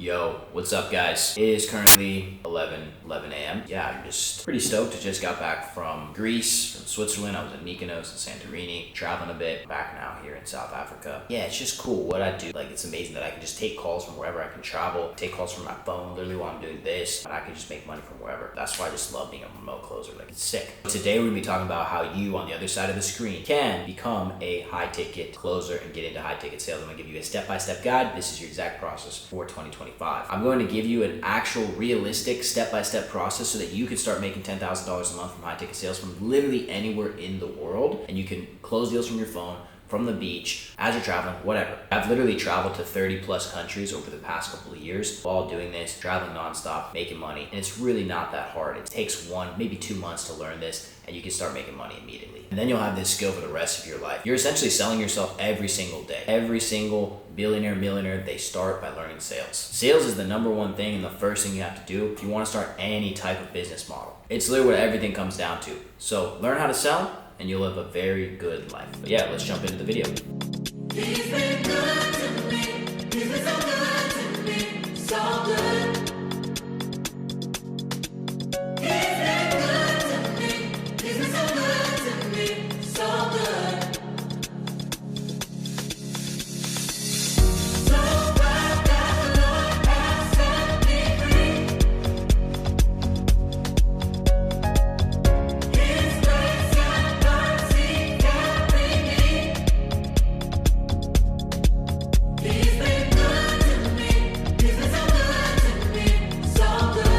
Yo, what's up guys? It is currently 11 a.m. Yeah, I'm just pretty stoked. I just got back from Greece, from Switzerland. I was in Mykonos and Santorini, traveling a bit, back now here in South Africa. Yeah, it's just cool what I do. Like, it's amazing that I can just take calls from wherever I can travel, take calls from my phone, literally while I'm doing this, and I can just make money from wherever. That's why I just love being a remote closer. Like, it's sick. Today we're gonna be talking about how you, on the other side of the screen, can become a high-ticket closer and get into high-ticket sales. I'm gonna give you a step-by-step guide. This is your exact process for 2025. I'm going to give you an actual realistic step-by-step process so that you can start making $10,000 a month from high-ticket sales from literally anywhere in the world, and you can close deals from your phone, from the beach, as you're traveling, whatever. I've literally traveled to 30 plus countries over the past couple of years while doing this, traveling nonstop, making money, and it's really not that hard. It takes 1, maybe 2 months to learn this, and you can start making money immediately. And then you'll have this skill for the rest of your life. You're essentially selling yourself every single day. Every single billionaire, millionaire, they start by learning sales. Sales is the number one thing and the first thing you have to do if you want to start any type of business model. It's literally what everything comes down to. So learn how to sell, and you'll live a very good life. But yeah, let's jump into the video. He's been good to me. He's been so good to me. So good. He's been good to me. He's been so good to me. So good. So glad that the Lord has set me free. His grace and mercy carry me. He's been good to me. He's been so good to me. So good.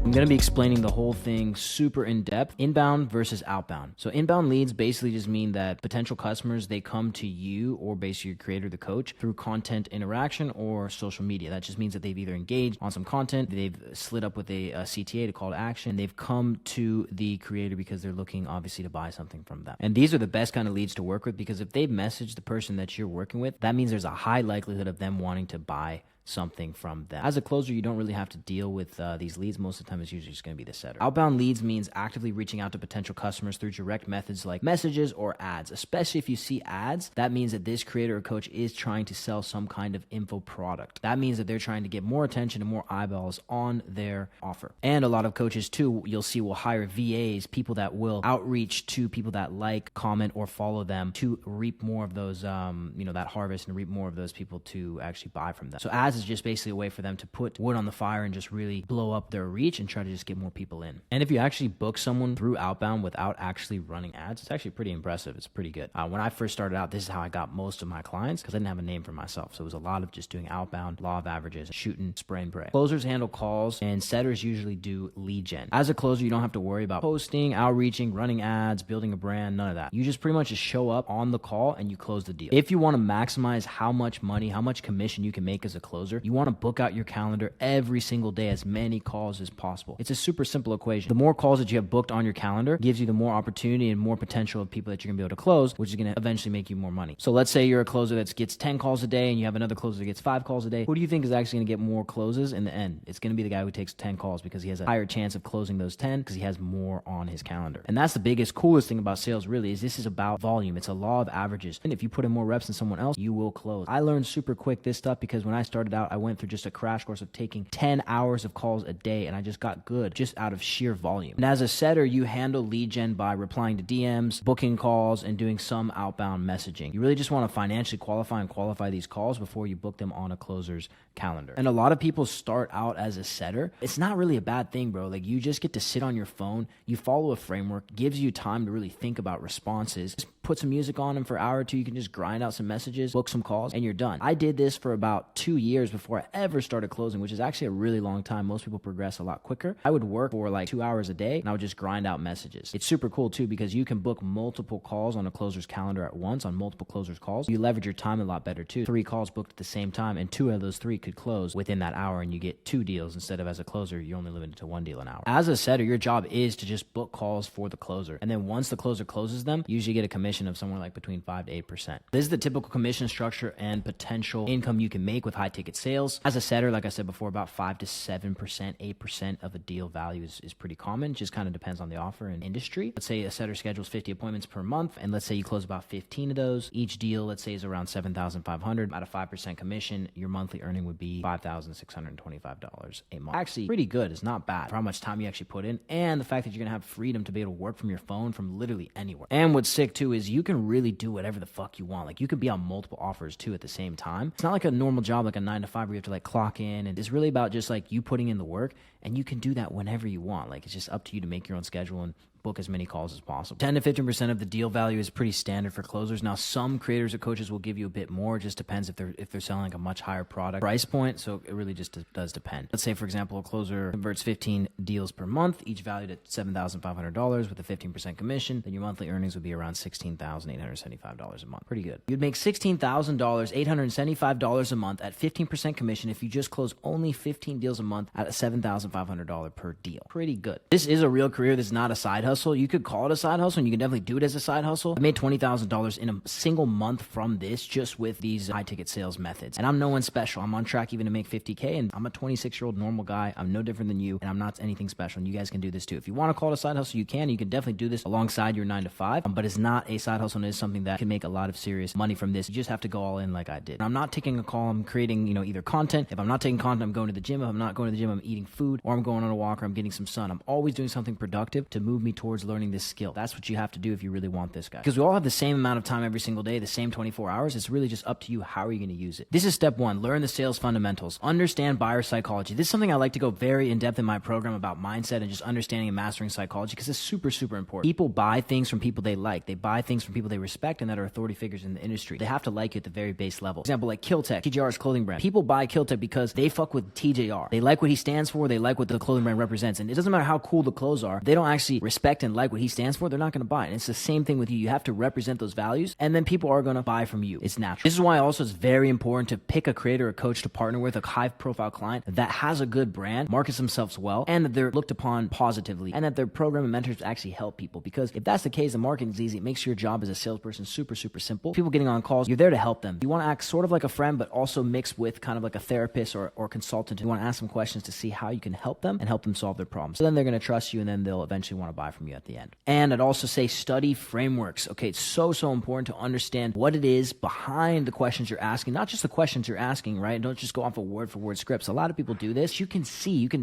I'm going to be explaining the whole thing super in depth, inbound versus outbound. So inbound leads basically just mean that potential customers, they come to you or basically your creator, the coach, through content interaction or social media. That just means that they've either engaged on some content, they've slid up with a CTA to call to action, they've come to the creator because they're looking obviously to buy something from them. And these are the best kind of leads to work with, because if they've messaged the person that you're working with, that means there's a high likelihood of them wanting to buy something from them. As a closer, you don't really have to deal with these leads. Most of the time, it's usually just going to be the setter. Outbound leads means actively reaching out to potential customers through direct methods like messages or ads. Especially if you see ads, that means that this creator or coach is trying to sell some kind of info product. That means that they're trying to get more attention and more eyeballs on their offer. And a lot of coaches too, you'll see, will hire VAs, people that will outreach to people that like, comment, or follow them to reap more of those, that harvest, and reap more of those people to actually buy from them. So ads is just basically a way for them to put wood on the fire and just really blow up their reach and try to just get more people in. And if you actually book someone through outbound without actually running ads, it's actually pretty impressive. It's pretty good. When I first started out, this is how I got most of my clients, because I didn't have a name for myself. So it was a lot of just doing outbound, law of averages, shooting, spray and pray. Closers handle calls, and setters usually do lead gen. As a closer, you don't have to worry about posting, outreaching, running ads, building a brand, none of that. You just pretty much just show up on the call and you close the deal. If you want to maximize how much money, how much commission you can make as a closer, you want to book out your calendar every single day, as many calls as possible. It's a super simple equation. The more calls that you have booked on your calendar gives you the more opportunity and more potential of people that you're gonna be able to close, which is gonna eventually make you more money. So let's say you're a closer that gets 10 calls a day and you have another closer that gets 5 calls a day. Who do you think is actually gonna get more closes in the end? It's gonna be the guy who takes 10 calls, because he has a higher chance of closing those 10 because he has more on his calendar. And that's the biggest, coolest thing about sales, really, is this is about volume. It's a law of averages. And if you put in more reps than someone else, you will close. I learned super quick this stuff because when I started out, I went through just a crash course of taking 10 hours of calls a day, and I just got good just out of sheer volume. And as a setter, you handle lead gen by replying to DMs, booking calls, and doing some outbound messaging. You really just want to financially qualify these calls before you book them on a closer's calendar. And a lot of people start out as a setter. It's not really a bad thing, bro. Like, you just get to sit on your phone, you follow a framework, gives you time to really think about responses. Just put some music on them for an hour or two, you can just grind out some messages, book some calls, and you're done. I did this for about 2 years before I ever started closing, which is actually a really long time. Most people progress a lot quicker. I would work for like 2 hours a day, and I would just grind out messages. It's super cool too, because you can book multiple calls on a closer's calendar at once, on multiple closers' calls. You leverage your time a lot better too. 3 calls booked at the same time, and 2 of those 3 could close within that hour, and you get 2 deals instead of, as a closer, you're only limited to 1 deal an hour. As a setter, your job is to just book calls for the closer, and then once the closer closes them, you usually get a commission commission of somewhere like between 5 to 8%. This is the typical commission structure and potential income you can make with high ticket sales. As a setter, like I said before, about 5 to 7%, 8% of a deal value is pretty common. Just kind of depends on the offer and industry. Let's say a setter schedules 50 appointments per month, and let's say you close about 15 of those. Each deal, let's say, is around $7,500. At a 5% commission, your monthly earning would be $5,625 a month. Actually, pretty good. It's not bad for how much time you actually put in, and the fact that you're gonna have freedom to be able to work from your phone from literally anywhere. And what's sick too is you can really do whatever the fuck you want. Like, you could be on multiple offers too at the same time. It's not like a normal job, like a 9 to 5 where you have to like clock in, and it's really about just like you putting in the work, and you can do that whenever you want. Like, it's just up to you to make your own schedule and book as many calls as possible. 10 to 15% of the deal value is pretty standard for closers. Now, some creators or coaches will give you a bit more. It just depends if they're selling like a much higher product price point. So it really just does depend. Let's say, for example, a closer converts 15 deals per month, each valued at $7,500 with a 15% commission. Then your monthly earnings would be around $16,875 a month. Pretty good. You'd make $16,000, $875 a month at 15% commission if you just close only 15 deals a month at a $7,500 per deal. Pretty good. This is a real career. This is not a side hustle. You could call it a side hustle, and you can definitely do it as a side hustle. I made $20,000 in a single month from this, just with these high ticket sales methods. And I'm no one special. I'm on track even to make 50K, and I'm a 26-year-old normal guy. I'm no different than you, and I'm not anything special. And you guys can do this too. If you want to call it a side hustle, you can. You can definitely do this alongside your 9 to 5, but it's not a side hustle, and it is something that can make a lot of serious money from this. You just have to go all in like I did. And I'm not taking a call. I'm creating, either content. If I'm not taking content, I'm going to the gym. If I'm not going to the gym, I'm eating food, or I'm going on a walk, or I'm getting some sun. I'm always doing something productive to move me towards learning this skill. That's what you have to do if you really want this, guy. Because we all have the same amount of time every single day, the same 24 hours. It's really just up to you. How are you going to use it? This is step 1. Learn the sales fundamentals. Understand buyer psychology. This is something I like to go very in depth in my program about mindset and just understanding and mastering psychology, because it's super, super important. People buy things from people they like. They buy things from people they respect and that are authority figures in the industry. They have to like you at the very base level. For example, like Kiltech, TJR's clothing brand. People buy Kiltech because they fuck with TJR. They like what he stands for. They like what the clothing brand represents. And it doesn't matter how cool the clothes are. If they don't actually respect and like what he stands for, they're not going to buy it. And it's the same thing with you. You have to represent those values, and then people are going to buy from you. It's natural. This is why also it's very important to pick a creator or coach to partner with, a high profile client that has a good brand, markets themselves well, and that they're looked upon positively, and that their program and mentors actually help people. Because if that's the case, the marketing is easy. It makes your job as a salesperson super, super simple. People getting on calls, you're there to help them. You want to act sort of like a friend, but also mix with kind of like a therapist or consultant. You want to ask them questions to see how you can help them and help them solve their problems. So then they're going to trust you, and then they'll eventually want to buy from you at the end. And I'd also say study frameworks. Okay, it's so important to understand what it is behind the questions you're asking, not just the questions you're asking, right? Don't just go off of word for word scripts. A lot of people do this. You can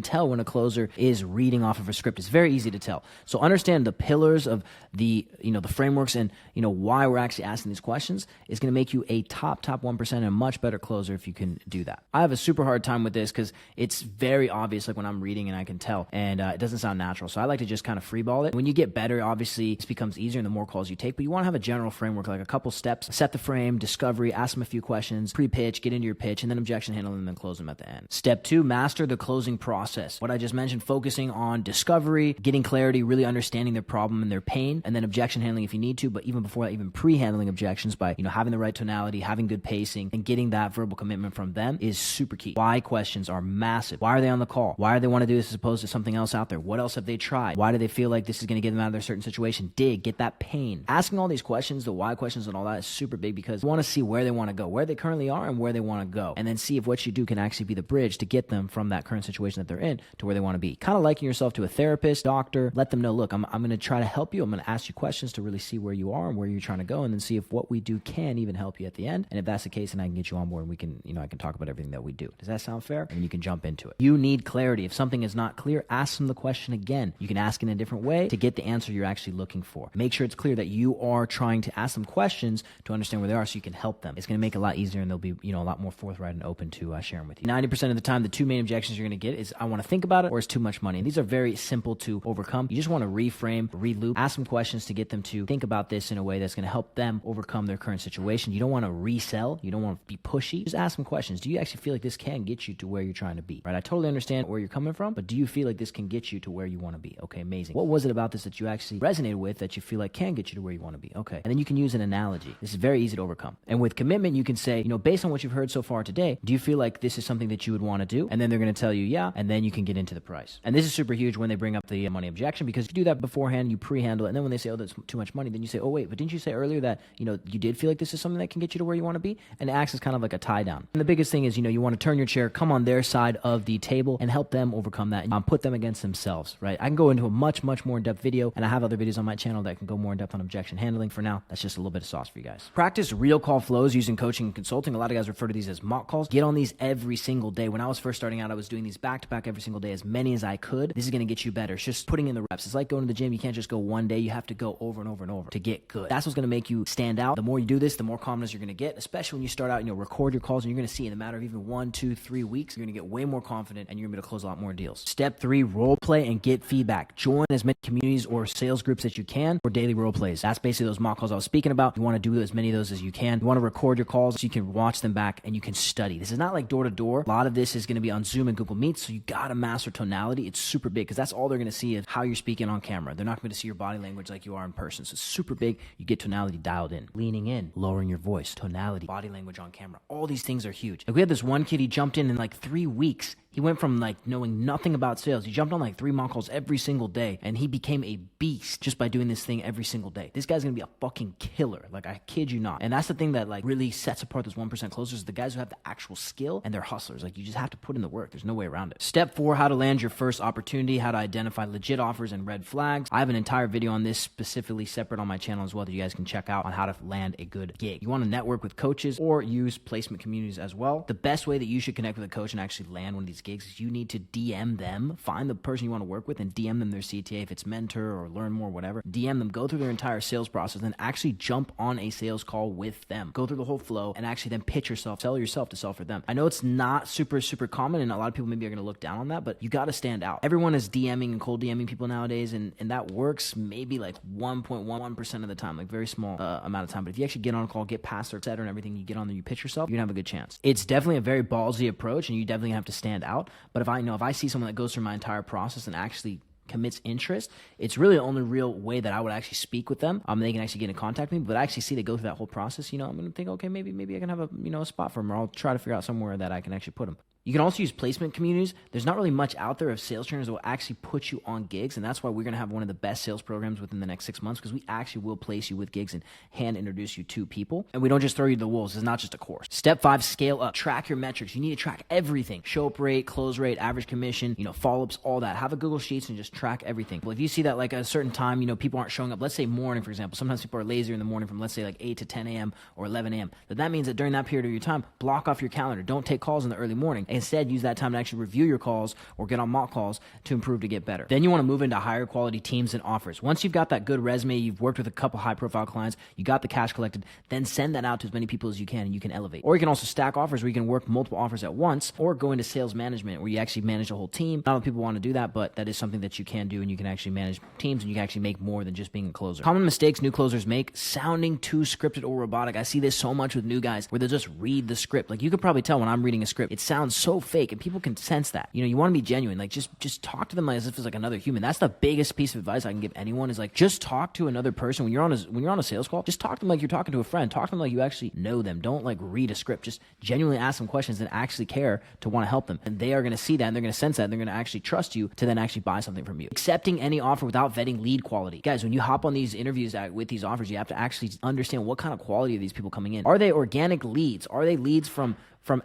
tell when a closer is reading off of a script. It's very easy to tell. So understand the pillars of the frameworks, and why we're actually asking these questions is going to make you a top 1% and a much better closer if you can do that. I have a super hard time with this because it's very obvious, like when I'm reading and I can tell, and it doesn't sound natural. So I like to just kind of freeball it. When you get better, obviously this becomes easier and the more calls you take, but you want to have a general framework, like a couple steps: set the frame, discovery, ask them a few questions, pre-pitch, get into your pitch, and then objection handling, and then close them at the end. Step 2, master the closing process. What I just mentioned, focusing on discovery, getting clarity, really understanding their problem and their pain, and then objection handling if you need to, but even before that, even pre-handling objections by having the right tonality, having good pacing, and getting that verbal commitment from them is super key. Why questions are massive. Why are they on the call? Why do they want to do this as opposed to something else out there? What else have they tried? Why do they feel like this is going to get them out of their certain situation? Dig, get that pain. Asking all these questions, the why questions and all that, is super big, because you want to see where they want to go, where they currently are, and where they want to go, and then see if what you do can actually be the bridge to get them from that current situation that they're in to where they want to be. Kind of liking yourself to a therapist, doctor. Let them know, look, I'm going to try to help you. I'm going to ask you questions to really see where you are and where you're trying to go, and then see if what we do can even help you at the end. And if that's the case, then I can get you on board, and we can, I can talk about everything that we do. Does that sound fair? And you can jump into it. You need clarity. If something is not clear, ask them the question again. You can ask in a different way to get the answer you're actually looking for. Make sure it's clear that you are trying to ask them questions to understand where they are, so you can help them. It's going to make it a lot easier, and they'll be, a lot more forthright and open to sharing with you. 90% of the time, the two main objections you're going to get is, I want to think about it, or it's too much money. And these are very simple to overcome. You just want to reframe, reloop, ask them questions to get them to think about this in a way that's going to help them overcome their current situation. You don't want to resell. You don't want to be pushy. Just ask them questions. Do you actually feel like this can get you to where you're trying to be? Right? I totally understand where you're coming from, but do you feel like this can get you to where you want to be? Okay, amazing. What was it it about this that you actually resonated with that you feel like can get you to where you want to be? Okay. And then you can use an analogy. This is very easy to overcome. And with commitment, you can say, based on what you've heard so far today, do you feel like this is something that you would want to do? And then they're going to tell you, yeah. And then you can get into the price. And this is super huge when they bring up the money objection, because if you do that beforehand, you pre-handle it. And then when they say, oh, that's too much money, then you say, oh, wait, but didn't you say earlier that, you did feel like this is something that can get you to where you want to be? And it acts as kind of like a tie down. And the biggest thing is, you want to turn your chair, come on their side of the table and help them overcome that and put them against themselves, right? I can go into a much, much more in-depth video, and I have other videos on my channel that can go more in-depth on objection handling. For now, that's just a little bit of sauce for you guys. Practice real call flows using coaching and consulting. A lot of guys refer to these as mock calls. Get on these every single day. When I was first starting out, I was doing these back-to-back every single day, as many as I could. This is going to get you better. It's just putting in the reps. It's like going to the gym. You can't just go one day. You have to go over and over and over to get good. That's what's going to make you stand out. The more you do this, the more confidence you're going to get, especially when you start out, record your calls, and you're going to see in a matter of even 1, 2, 3 weeks, you're going to get way more confident and you're going to be able to close a lot more deals. Step 3, role play and get feedback. Join as many communities or sales groups as you can for daily role plays. That's basically those mock calls I was speaking about. You want to do as many of those as you can. You want to record your calls so you can watch them back and you can study. This is not like door to door. A lot of this is going to be on Zoom and Google Meet, so you got to master tonality. It's super big because that's all they're going to see is how you're speaking on camera. They're not going to see your body language like you are in person. So it's super big. You get tonality dialed in. Leaning in, lowering your voice, tonality, body language on camera. All these things are huge. Like we had this one kid, he jumped in like 3 weeks. He went from knowing nothing about sales. He jumped on 3 mock calls every single day, and he became a beast just by doing this thing every single day. This guy's going to be a fucking killer. I kid you not. And that's the thing that really sets apart those 1% closers, the guys who have the actual skill and they're hustlers. You just have to put in the work. There's no way around it. Step 4, how to land your first opportunity, how to identify legit offers and red flags. I have an entire video on this specifically separate on my channel as well that you guys can check out on how to land a good gig. You want to network with coaches or use placement communities as well. The best way that you should connect with a coach and actually land one of these gigs is you need to DM them, find the person you want to work with and DM them their CTA, if it's mentor or learn more, whatever. DM them, go through their entire sales process and actually jump on a sales call with them. Go through the whole flow and actually then pitch yourself, sell yourself to sell for them. I know it's not super, super common and a lot of people maybe are going to look down on that, but you got to stand out. Everyone is DMing and cold DMing people nowadays and that works maybe 1.11% of the time, very small amount of time. But if you actually get on a call, get past their set and everything, you get on there, you pitch yourself, you're going to have a good chance. It's definitely a very ballsy approach and you definitely have to stand out. But if I see someone that goes through my entire process and actually commits interest, it's really the only real way that I would actually speak with them. They can actually get in contact with me, but I actually see they go through that whole process. I'm going to think, okay, maybe I can have a spot for them, or I'll try to figure out somewhere that I can actually put them. You can also use placement communities. There's not really much out there of sales trainers that will actually put you on gigs, and that's why we're going to have one of the best sales programs within the next 6 months, because we actually will place you with gigs and hand introduce you to people. And we don't just throw you to the wolves. It's not just a course. Step 5, scale up. Track your metrics. You need to track everything. Show up rate, close rate, average commission, follow-ups, all that. Have a Google Sheets and just track everything. Well, if you see that at a certain time, people aren't showing up, let's say morning, for example. Sometimes people are lazier in the morning from, let's say, 8 to 10 a.m. or 11 a.m. But that means that during that period of your time, block off your calendar. Don't take calls in the early morning. Instead, use that time to actually review your calls or get on mock calls to improve to get better. Then you want to move into higher quality teams and offers. Once you've got that good resume, you've worked with a couple high profile clients, you got the cash collected, then send that out to as many people as you can and you can elevate. Or you can also stack offers where you can work multiple offers at once, or go into sales management where you actually manage a whole team. Not a lot of people want to do that, but that is something that you can do, and you can actually manage teams and you can actually make more than just being a closer. Common mistakes new closers make: sounding too scripted or robotic. I see this so much with new guys where they'll just read the script. You could probably tell when I'm reading a script, it sounds so fake and people can sense that. You want to be genuine. Just talk to them as if it's another human. That's the biggest piece of advice I can give anyone is just talk to another person. When you're on a sales call, just talk to them like you're talking to a friend. Talk to them like you actually know them. Don't read a script. Just genuinely ask them questions and actually care to want to help them. And they are going to see that and they're going to sense that and they're going to actually trust you to then actually buy something from you. Accepting any offer without vetting lead quality. Guys, when you hop on these interviews with these offers, you have to actually understand what kind of quality are these people coming in. Are they organic leads? Are they leads from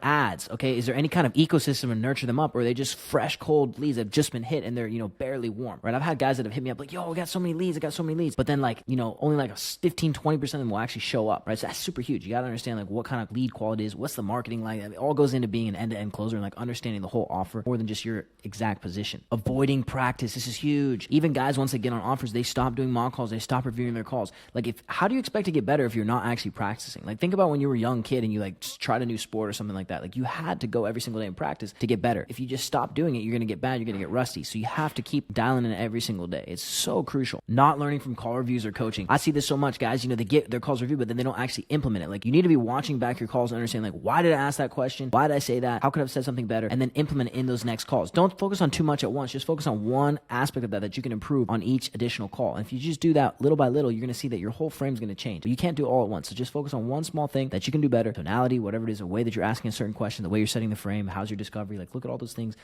ads? Okay, is there any kind of ecosystem to nurture them up, or are they just fresh, cold leads that have just been hit and they're, barely warm, right? I've had guys that have hit me up yo, I got so many leads, but then only 15, 20% of them will actually show up, right? So that's super huge. You got to understand what kind of lead quality is, what's the marketing like. It all goes into being an end-to-end closer and understanding the whole offer more than just your exact position. Avoiding practice. This is huge. Even guys, once they get on offers, they stop doing mock calls, they stop reviewing their calls. How do you expect to get better if you're not actually practicing? Think about when you were a young kid and you just tried a new sport or something something like that. Like you had to go every single day and practice to get better. If you just stop doing it, you're going to get bad, you're going to get rusty. So you have to keep dialing in every single day. It's so crucial. Not learning from call reviews or coaching. I see this so much, guys. They get their calls reviewed, but then they don't actually implement it. Like you need to be watching back your calls and understand, like, why did I ask that question? Why did I say that? How could I have said something better? And then implement it in those next calls. Don't focus on too much at once. Just focus on one aspect of that you can improve on each additional call. And if you just do that little by little, you're going to see that your whole frame is going to change. But you can't do it all at once. So just focus on one small thing that you can do better. Tonality, whatever it is, the way that you're asking a certain question, the way you're setting the frame, how's your discovery? Like look at all those things,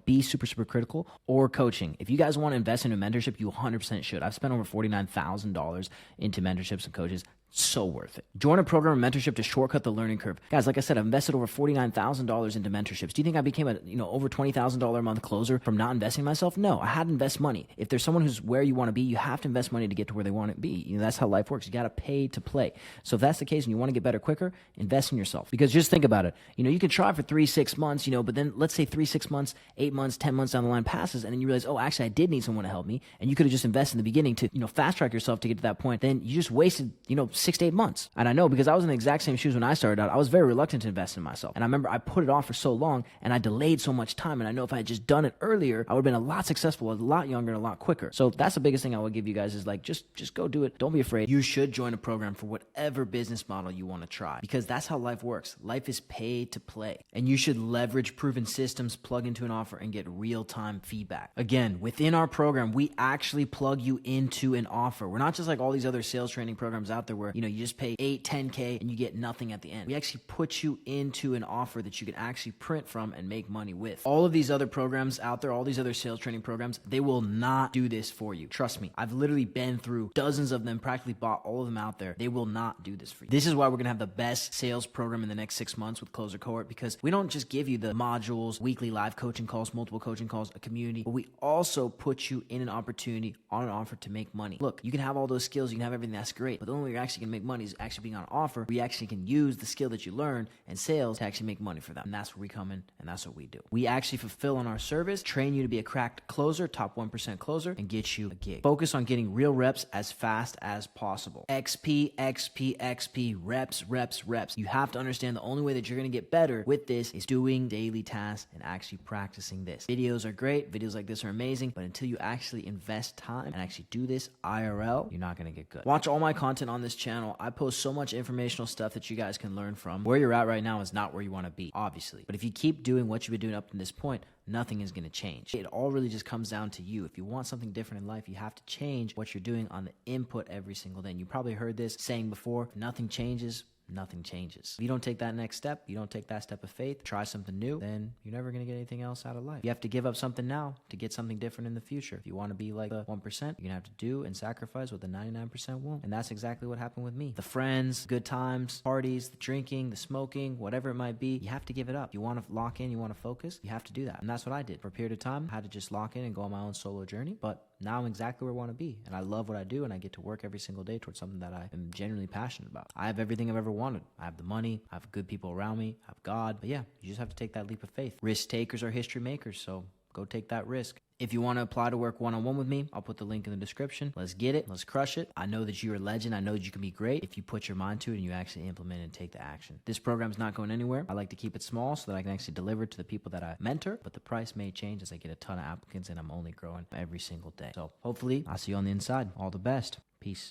be super, super critical. Or coaching. If you guys want to invest in a mentorship, you 100% should. I've spent over $49,000 into mentorships and coaches. So worth it. Join a program of mentorship to shortcut the learning curve. Guys, like I said, I've invested over $49,000 into mentorships. Do you think I became a over $20,000 a month closer from not investing in myself? No, I had to invest money. If there's someone who's where you want to be, you have to invest money to get to where they want to be. That's how life works. You got to pay to play. So if that's the case and you want to get better quicker, invest in yourself. Because just think about it. You can try for 3-6 months, but then let's say 3-6 months, 8 months, 10 months down the line passes, and then you realize, oh, actually I did need someone to help me, and you could have just invested in the beginning to fast track yourself to get to that point. Then you just wasted 6 to 8 months. And I know, because I was in the exact same shoes when I started out. I was very reluctant to invest in myself. And I remember I put it off for so long and I delayed so much time. And I know if I had just done it earlier, I would have been a lot successful, a lot younger, and a lot quicker. So that's the biggest thing I would give you guys is like, just go do it. Don't be afraid. You should join a program for whatever business model you want to try, because that's how life works. Life is pay to play. And you should leverage proven systems, plug into an offer, and get real-time feedback. Again, within our program, we actually plug you into an offer. We're not just like all these other sales training programs out there where, you just pay 8, 10K and you get nothing at the end. We actually put you into an offer that you can actually print from and make money with. All of these other programs out there, all these other sales training programs, they will not do this for you. Trust me. I've literally been through dozens of them, practically bought all of them out there. They will not do this for you. This is why we're going to have the best sales program in the next 6 months with Closer Cohort, because we don't just give you the modules, weekly live coaching calls, multiple coaching calls, a community, but we also put you in an opportunity on an offer to make money. Look, you can have all those skills, you can have everything, that's great, but the only way you're actually going to make money is actually being on offer. We actually can use the skill that you learn in sales to actually make money for them. And that's where we come in, and that's what we do. We actually fulfill on our service, train you to be a cracked closer, top 1% closer, and get you a gig. Focus on getting real reps as fast as possible. XP, XP, XP, reps, reps, reps. You have to understand the only way that you're going to get better with this is doing daily tasks and actually practicing this. Videos are great. Videos like this are amazing, but until you actually invest time and actually do this IRL, you're not going to get good. Watch all my content on this channel. I post so much informational stuff that you guys can learn from. Where you're at right now is not where you want to be, obviously. But if you keep doing what you've been doing up to this point, nothing is going to change. It all really just comes down to you. If you want something different in life, you have to change what you're doing on the input every single day. And you probably heard this saying before, nothing changes, nothing changes. If you don't take that next step, you don't take that step of faith, try something new, then you're never going to get anything else out of life. You have to give up something now to get something different in the future. If you want to be like the 1%, you're going to have to do and sacrifice what the 99% won't. And that's exactly what happened with me. The friends, good times, parties, the drinking, the smoking, whatever it might be, you have to give it up. You want to lock in, you want to focus, you have to do that. And that's what I did. For a period of time, I had to just lock in and go on my own solo journey. But now I'm exactly where I want to be. And I love what I do, and I get to work every single day towards something that I am genuinely passionate about. I have everything I've ever wanted. I have the money, I have good people around me, I have God. But yeah, you just have to take that leap of faith. Risk takers are history makers, so go take that risk. If you want to apply to work one-on-one with me, I'll put the link in the description. Let's get it. Let's crush it. I know that you're a legend. I know that you can be great if you put your mind to it and you actually implement and take the action. This program's not going anywhere. I like to keep it small so that I can actually deliver to the people that I mentor, but the price may change as I get a ton of applicants and I'm only growing every single day. So hopefully I'll see you on the inside. All the best. Peace.